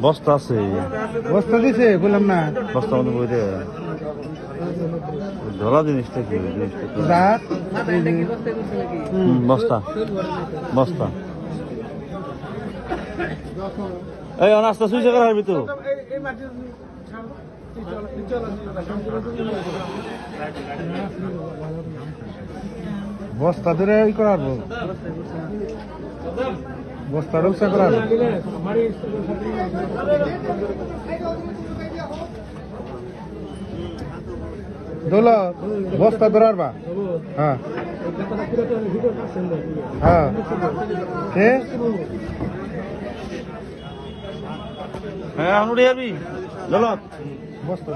বস্তা আছে, বস্তা দিছে বললাম না। বস্তা মধ্যে বইতে ধরা জিনিসটা কি? জিনিসটা কি? রাত বস্তা বস্তা এই অনাস্তা সুইচে করা হবি তো। বস্তা ধরে ই করার বস্তা রক্ষা করার দোল বস্তা ধরার বা হ্যাঁ হ্যাঁ হ্যাঁ আমি উড়ে যাবি দলত বস্তা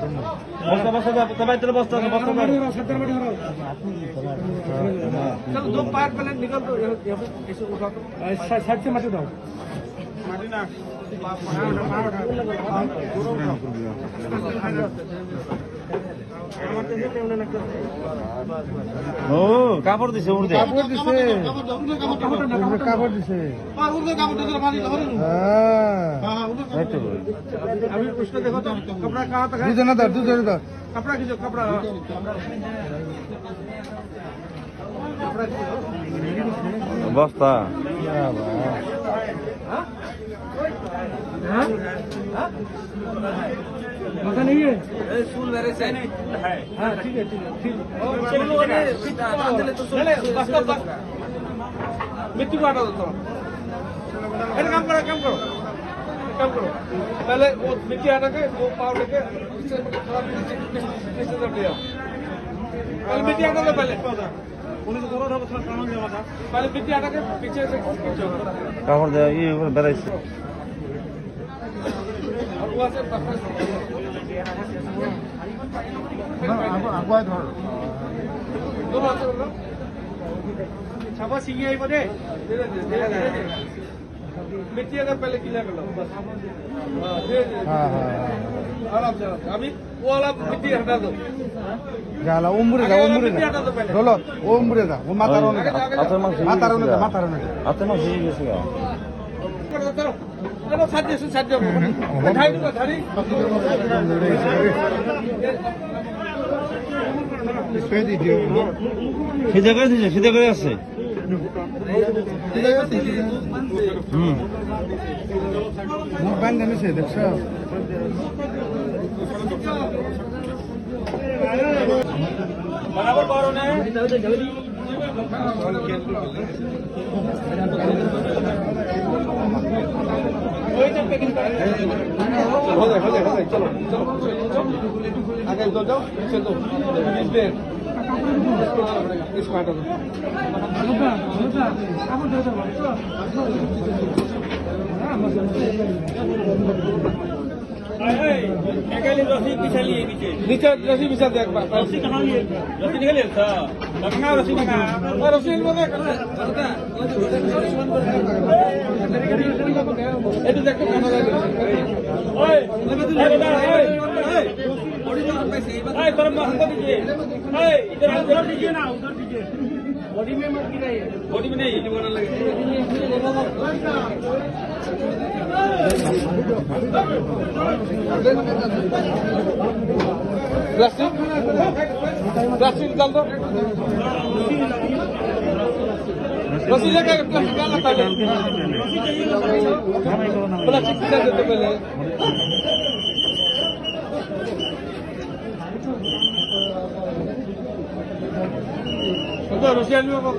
বস্তা বস্তা তবাই তোর বস্তা বস্তা चलो दो पैर पहले निकल दो ऐसे उठा दो साइड से मत उठाओ मारी ना ও কাপড় দিছে উড়তে কাপড় দিছে কাপড় দিছে अभी उसको देखो तो कपड़ा कहाँ तक है দুজনে ধর দুজনে ধর कपड़ा खींचो कपड़ा বস্তা मजा नहीं है फूल मेरे से हाँ ठीक है ठीक मिट्टी को हटा दो थोड़ा काम करो काम करो काम करो पहले वो मिट्टी हटा के वो पाव लेके थोड़ा पीछे ले आओ पहले मिट्टी हटा दो पहले पहले मिट्टी हटा के पीछे से खींचो কাপড় দেয় ই বেড়াইছে और वहाँ से আগুয়ায় ধর दोनों हाथ से कर लो छापा सीखी आई बने धीरे धीरे मिट्टी अगर पहले क्लियर कर लो बस धीरे धीरे হ্যাঁ হ্যাঁ आराम से अभी वो वाला मिट्टी हटा दो গালা উমরে যা উমরে যা দলত ও উমরে যা ও মাথার অনেক হাতের মাংস মাথার অনেক মাথার অনেক হাতের মাংস হয়ে গেছে গা चलो चलो चलो साथ दे ढाई दूंगा ढाई সিধা করে দিছে সিধা করে আছে মুখ বান্ধে নিছে দেখছো बराबर बारों ने हो जाए चलो चलो आगे दो जाओ पीछे दो इसको हटा दो नीचे रस्सी बिछा दे एक बार रस्सी कहाँ है रस्सी निकल था कहाँ रस्सी कहाँ रस्सी ये तो देखो कहाँ लगा ओए ओए थोड़ा मास्क दीजिए ओए इधर दीजिए ना उधर दीजिए बॉडी में मत गिराइए बॉडी में नहीं ये बनाने लगे प्लास्टिक प्लास्टिक निकाल दो रस्सी लगा के प्लास्टिक डालना पहले प्लास्टिक निकाल देते पहले तो रस्सी आलू को